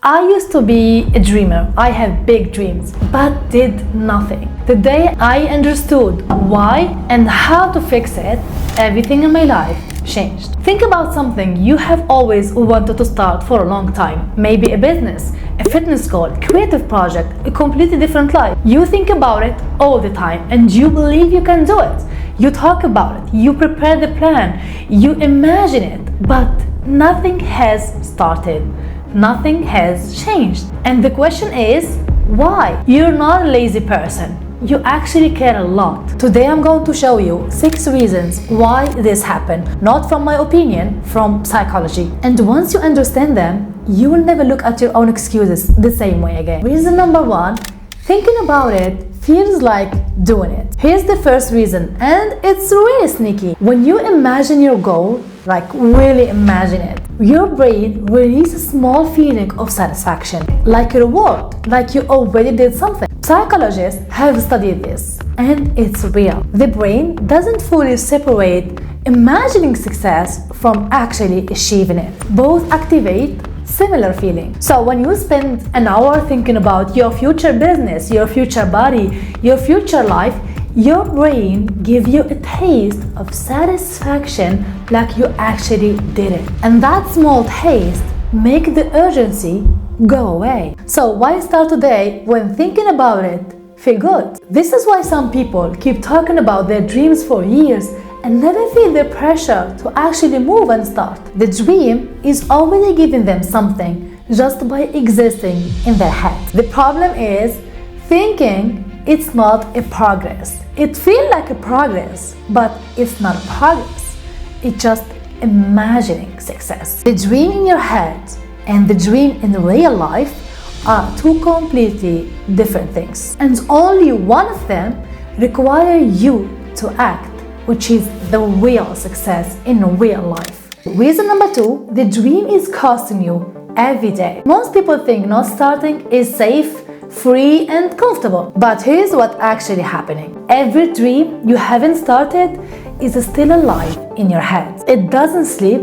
I used to be a dreamer. I had big dreams, but did nothing. The day I understood why and how to fix it, everything in my life changed. Think about something you have always wanted to start for a long time. Maybe a business, a fitness goal, creative project, a completely different life. You think about it all the time and you believe you can do it. You talk about it, you prepare the plan, you imagine it, but nothing has started. Nothing has changed. And the question is, why? You're not a lazy person. You actually care a lot. Today I'm going to show you 6 reasons why this happened. Not from my opinion, from psychology. And once you understand them, you will never look at your own excuses the same way again. Reason number 1, thinking about it feels like doing it. Here's the first reason, and it's really sneaky. When you imagine your goal, like really imagine it, your brain releases a small feeling of satisfaction, like a reward, like you already did something. Psychologists have studied this, and it's real. The brain doesn't fully separate imagining success from actually achieving it. Both activate similar feeling. So when you spend an hour thinking about your future business, your future body, your future life, your brain gives you a taste of satisfaction like you actually did it. And that small taste makes the urgency go away. So why start today when thinking about it feel good? This is why some people keep talking about their dreams for years and never feel the pressure to actually move and start. The dream is already giving them something just by existing in their head. The problem is thinking it's not a progress. It feels like a progress, but it's not a progress. It's just imagining success. The dream in your head and the dream in real life are 2 completely different things. And only one of them requires you to act, which is the real success in real life. Reason number 2, the dream is costing you every day. Most people think not starting is safe, free and comfortable. But here's what's actually happening. Every dream you haven't started is still alive in your head. It doesn't sleep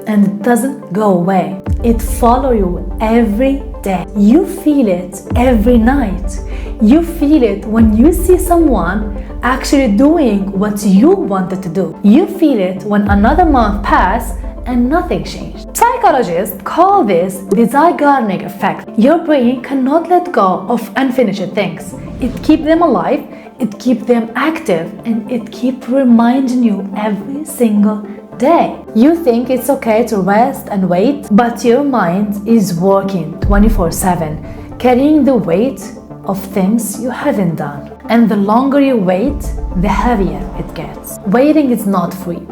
and it doesn't go away. It follows you every day. You feel it every night. You feel it when you see someone actually doing what you wanted to do. You feel it when another month passes and nothing changed. Psychologists call this the Zeigarnik effect. Your brain cannot let go of unfinished things. It keeps them alive, it keeps them active, and it keeps reminding you every single day. You think it's okay to rest and wait, but your mind is working 24/7, carrying the weight of things you haven't done. And the longer you wait, the heavier it gets. Waiting is not free.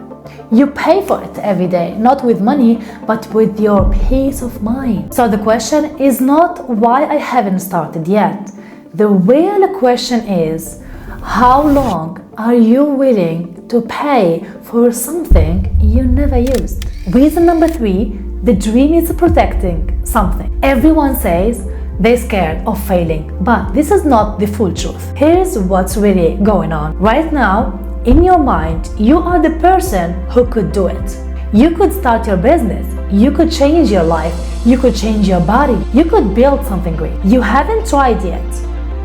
You pay for it every day, not with money, but with your peace of mind. So the question is not why I haven't started yet. The real question is, how long are you willing to pay for something you never used? Reason number 3, the dream is protecting something. Everyone says they're scared of failing, but this is not the full truth. Here's what's really going on. Right now, in your mind, you are the person who could do it. You could start your business. You could change your life. You could change your body. You could build something great. You haven't tried yet.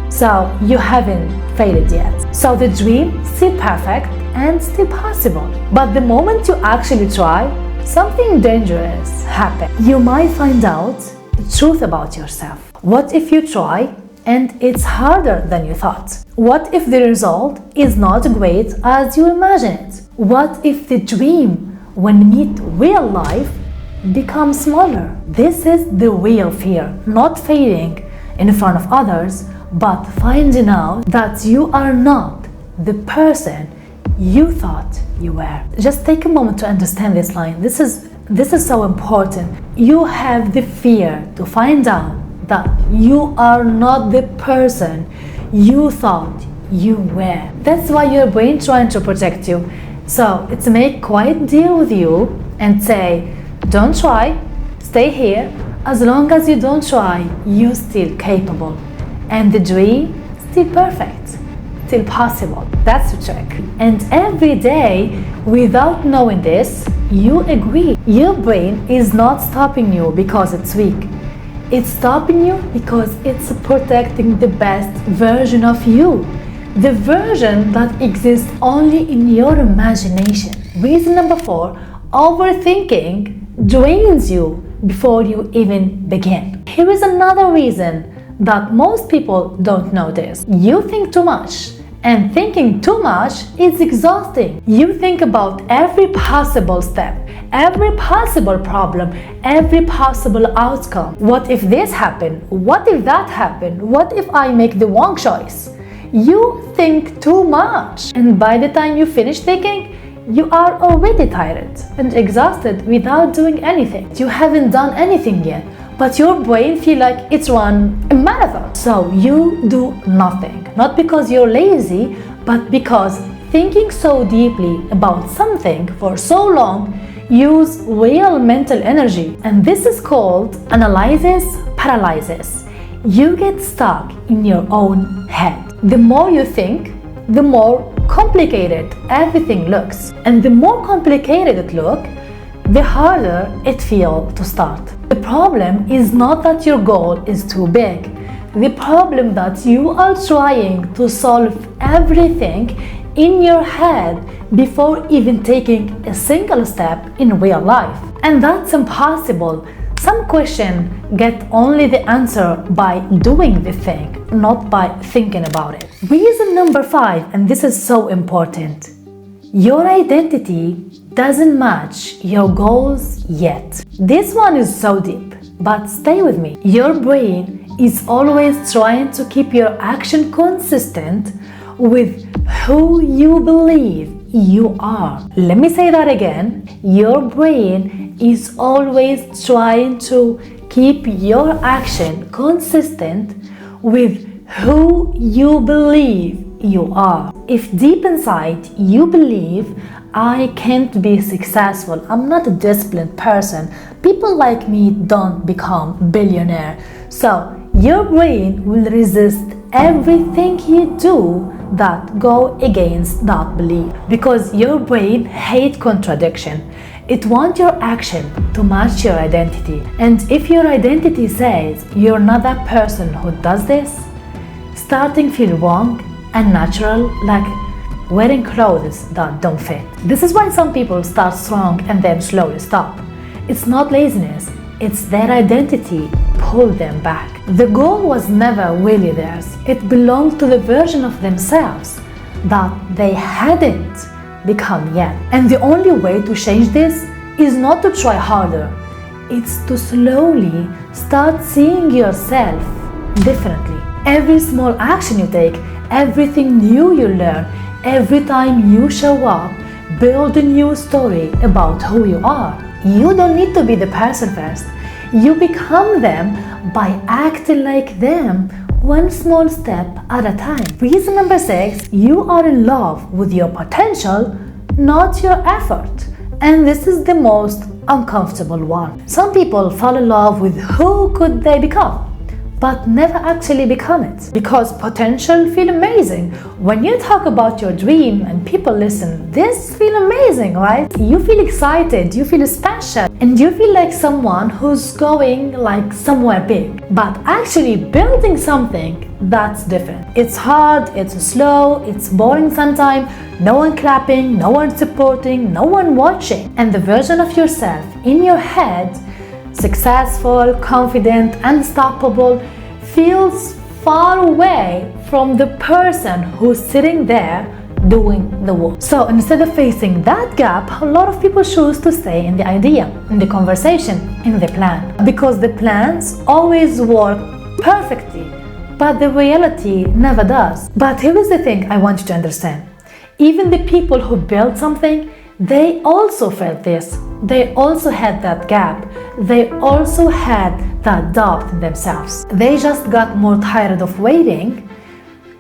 So you haven't failed yet. So the dream is still perfect and still possible. But the moment you actually try, something dangerous happens. You might find out the truth about yourself. What if you try and it's harder than you thought? What if the result is not great as you imagine it? What if the dream, when meet real life, becomes smaller? This is the real fear, not failing in front of others, but finding out that you are not the person you thought you were. Just take a moment to understand this line. This is so important. You have the fear to find out that you are not the person you thought you were. That's why your brain trying to protect you. So it's make quiet deal with you and say, don't try, stay here. As long as you don't try, you're still capable. And the dream still perfect, still possible. That's the trick. And every day, without knowing this, you agree. Your brain is not stopping you because it's weak. It's stopping you because it's protecting the best version of you. The version that exists only in your imagination. Reason number 4, overthinking drains you before you even begin. Here is another reason that most people don't notice. You think too much, and thinking too much is exhausting. You think about every possible step, every possible problem, every possible outcome. What if this happened? What if that happened? What if I make the wrong choice? You think too much, and by the time you finish thinking, you are already tired and exhausted without doing anything. You haven't done anything yet, but your brain feels like it's run a marathon. So you do nothing, not because you're lazy, but because thinking so deeply about something for so long use real mental energy. And this is called analysis paralysis. You get stuck in your own head. The more you think, the more complicated everything looks. And the more complicated it looks, the harder it feels to start. The problem is not that your goal is too big. The problem that you are trying to solve everything in your head before even taking a single step in real life. And that's impossible. Some questions get only the answer by doing the thing, not by thinking about it. Reason number 5, and this is so important. Your identity doesn't match your goals yet. This one is so deep, but stay with me. Your brain is always trying to keep your action consistent with who you believe you are. Let me say that again. Your brain is always trying to keep your action consistent with who you believe you are. If deep inside you believe, I can't be successful, I'm not a disciplined person, people like me don't become billionaire, so your brain will resist everything you do that go against that belief, because your brain hates contradiction. It wants your action to match your identity. And if your identity says you're not that person who does this, starting feel wrong and natural, like wearing clothes that don't fit. This is why some people start strong and then slowly stop. It's not laziness, it's their identity pull them back. The goal was never really theirs. It belonged to the version of themselves that they hadn't become yet. And the only way to change this is not to try harder. It's to slowly start seeing yourself differently. Every small action you take, everything new you learn, every time you show up, build a new story about who you are. You don't need to be the person first. You become them by acting like them, one small step at a time. Reason number 6, you are in love with your potential, not your effort. And this is the most uncomfortable one. Some people fall in love with who could they become, but never actually become it, because potential feel amazing. When you talk about your dream and people listen, this feel amazing, right? You feel excited, you feel special, and you feel like someone who's going like somewhere big. But actually building something, that's different. It's hard, it's slow, it's boring sometimes, no one clapping, no one supporting, no one watching. And the version of yourself in your head, successful, confident, unstoppable, feels far away from the person who's sitting there doing the work. So instead of facing that gap, a lot of people choose to stay in the idea, in the conversation, in the plan. Because the plans always work perfectly, but the reality never does. But here is the thing I want you to understand. Even the people who build something, they also felt this. They also had that gap. They also had that doubt in themselves. They just got more tired of waiting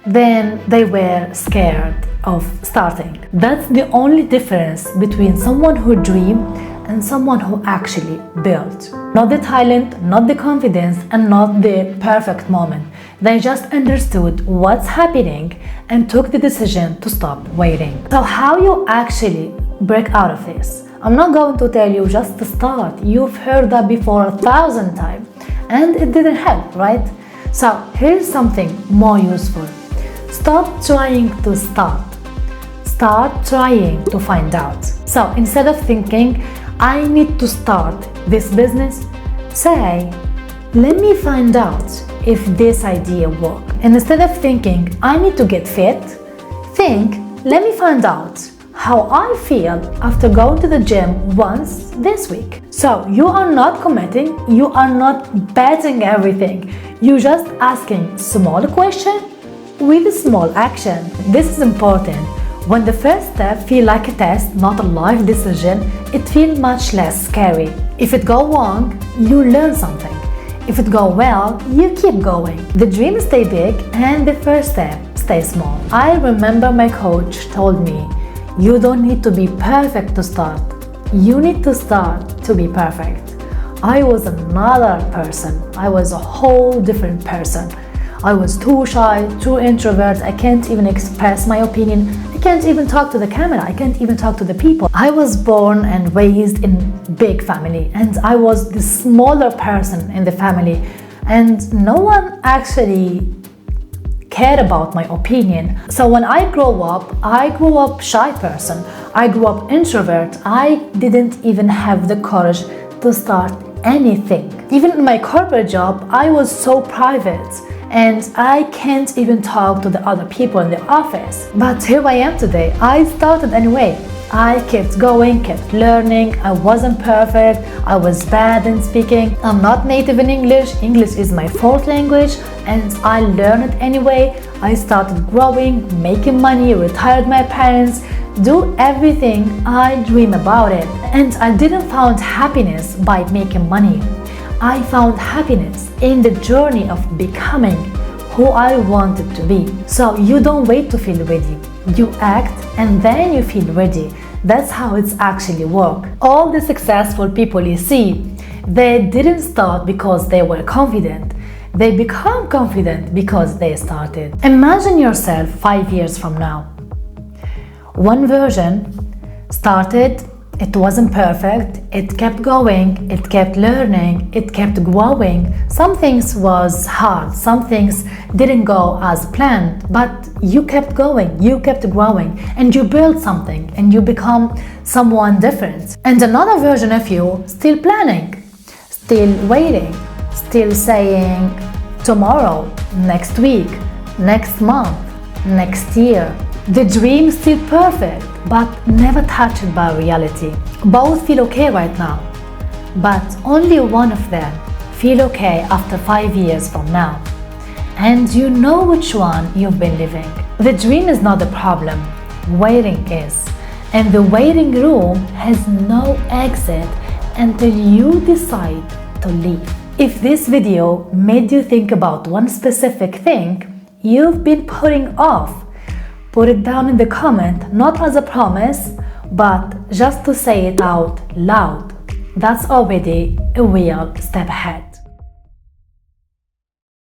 than they were scared of starting. That's the only difference between someone who dreamed and someone who actually built. Not the talent, not the confidence, and not the perfect moment. They just understood what's happening and took the decision to stop waiting. So how you actually break out of this? I'm not going to tell you just to start. You've heard that before 1,000 times. and it didn't help, right? So here's something more useful. Stop trying to start. Start trying to find out. So instead of thinking, I need to start this business, say, let me find out if this idea works. And instead of thinking, I need to get fit, think, let me find out how I feel after going to the gym once this week. So you are not committing, you are not betting everything. You're just asking small question with a small action. This is important. When the first step feels like a test, not a life decision, it feels much less scary. If it goes wrong, you learn something. If it goes well, you keep going. The dreams stay big and the first step stays small. I remember my coach told me, you don't need to be perfect to start. You need to start to be perfect. I was another person. I was a whole different person. I was too shy, too introvert. I can't even express my opinion. I can't even talk to the camera. I can't even talk to the people. I was born and raised in a big family, and I was the smaller person in the family, and no one actually cared about my opinion. So when I grew up shy person. I grew up introvert. I didn't even have the courage to start anything. Even in my corporate job, I was so private and I can't even talk to the other people in the office. But here I am today. I started anyway. I kept going, kept learning. I wasn't perfect. I was bad in speaking. I'm not native in English. English is my fourth language, and I learned it anyway. I started growing, making money, retired my parents, do everything I dream about it. And I didn't find happiness by making money. I found happiness in the journey of becoming who I wanted to be. So you don't wait to feel ready. You act and then you feel ready. That's how it's actually work. All the successful people you see, they didn't start because they were confident. They become confident because they started. Imagine yourself 5 years from now. One version started, it wasn't perfect, it kept going, it kept learning, it kept growing. Some things was hard, some things didn't go as planned, but you kept going, you kept growing, and you built something, and you become someone different. And another version of you still planning, still waiting, still saying tomorrow, next week, next month, next year. The dream is still perfect, but never touched by reality. Both feel okay right now, but only one of them feel okay after 5 years from now. And you know which one you've been living. The dream is not the problem, waiting is. And the waiting room has no exit until you decide to leave. If this video made you think about one specific thing you've been putting off, put it down in the comment, not as a promise, but just to say it out loud. That's already a real step ahead.